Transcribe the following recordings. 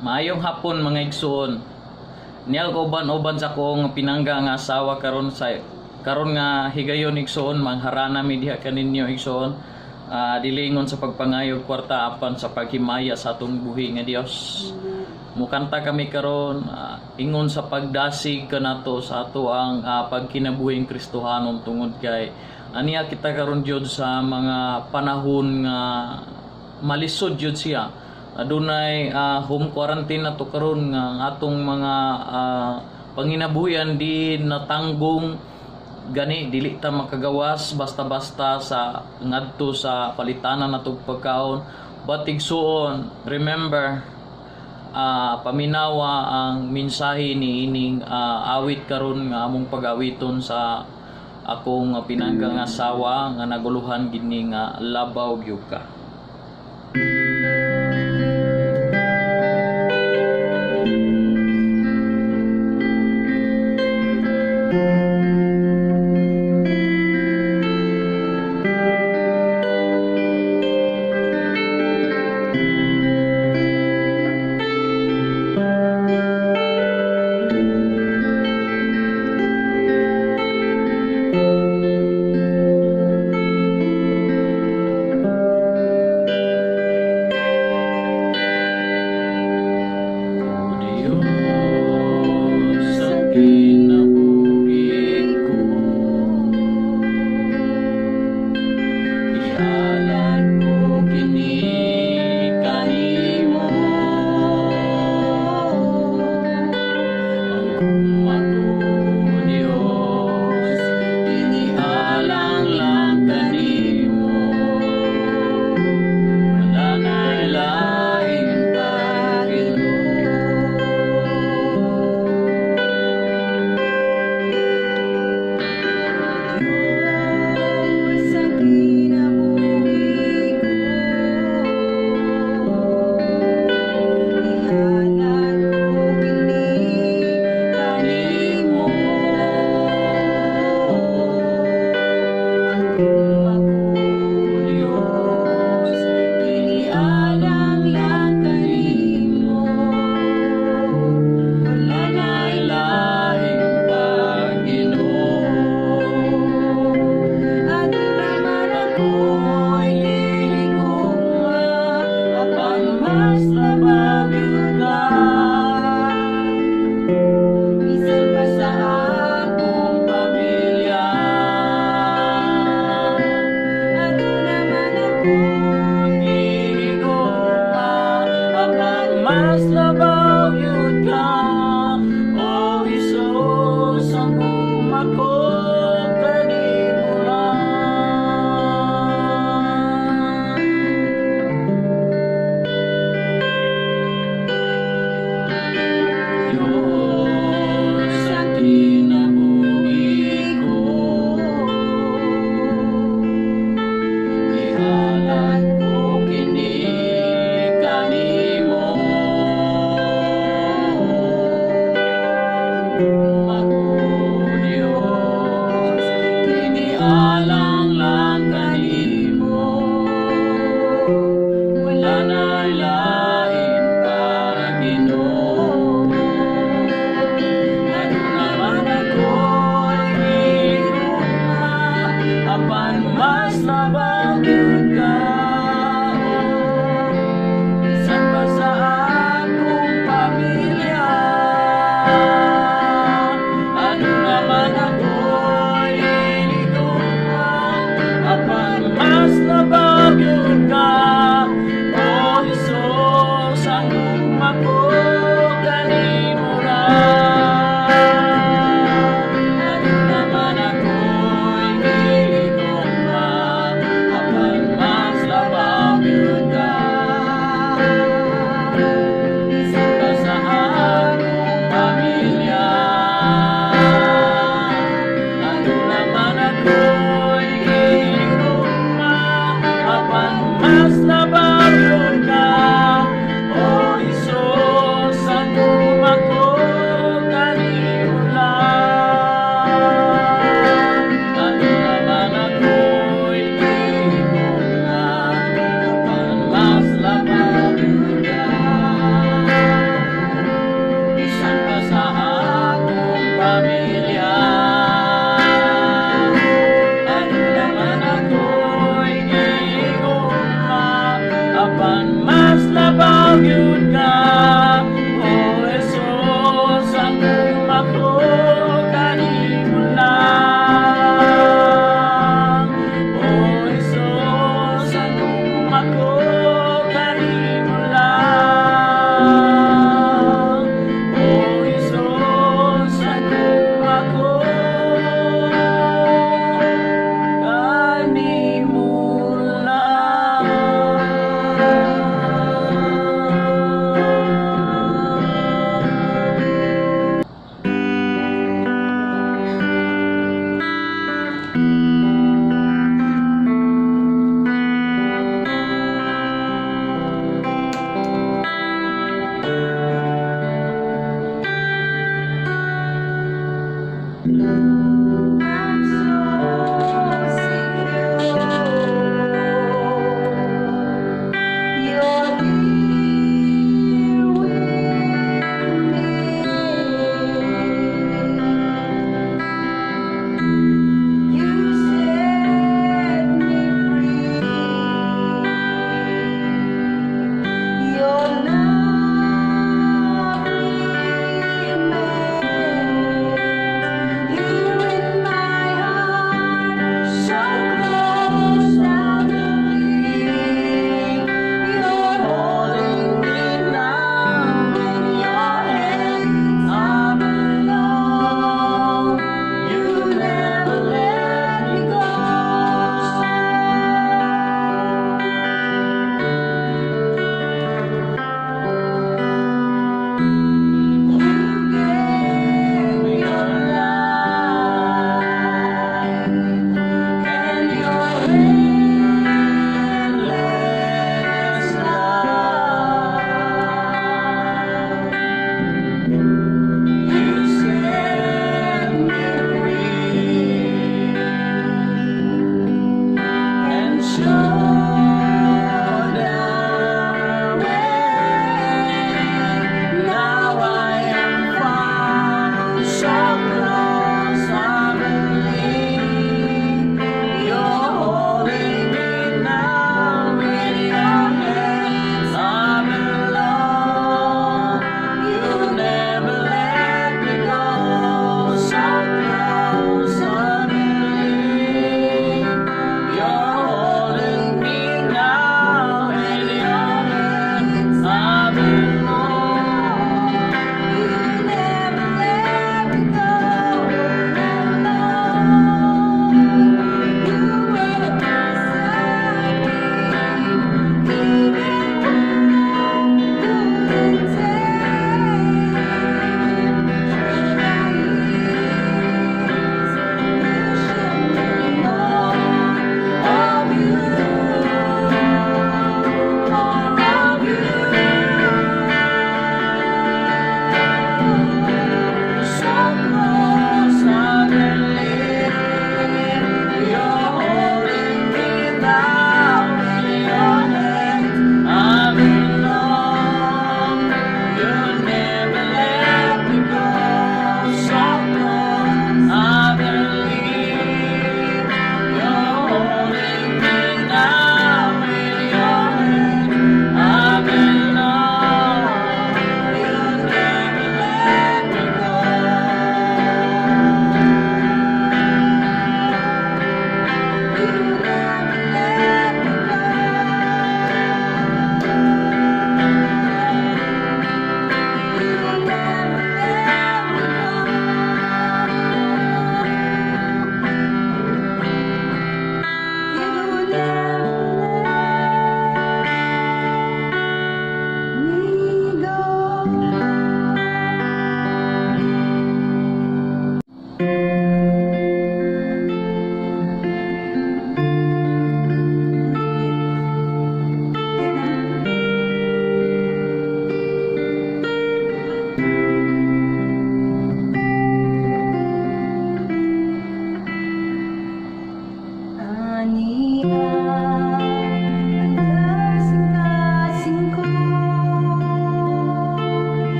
Maayong hapon mga igsoon. Niyal ko uban sa kong pinangga nga asawa karon nga higayon igsoon mangharana mi diha kaninyo igsoon. Dilingon sa pagpangayog kwarta apan sa paghimaya sa atong buhi nga Dios. Mukanta kami karon ingon sa pagdasig kanato sa ato ang pagkinabuhing Kristohanon tungod kay aniya kita karon jud sa mga panahon nga malisod jud siya. Adunay home quarantine na to karon nga atong mga panginabuhian di natanggong gani dili ta makagawas basta-basta sa ngadto sa palitanan natong pagkaon. But igsuon, remember paminawa ang mensahe ni ining awit karon nga among pag-awiton sa akong pinanggang asawa nga naguluhan gini nga labaw gyud ka. Mas labaw yun ka, O Isus, ang kumakot kanimo lang. Diyos sa kinabuhi ko, ihalat ko kini kanimo.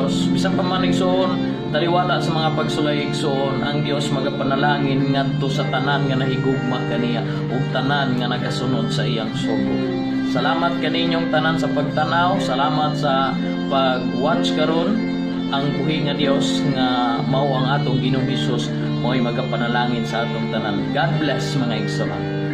Dios. Bisan pa man igsoon, taliwala sa mga pagsulay igsoon, ang Dios magapanalangin ngadto sa tanan nga nahigugma kaniya ug tanan nga nagasunod sa iyang sugo. Salamat kaninyong tanan sa pagtanaw, salamat sa pag-watch karon. Ang buhi nga Dios nga mao ang atong Ginoong Hesus mo'y magapanalangin sa atong tanan. God bless mga igsoon.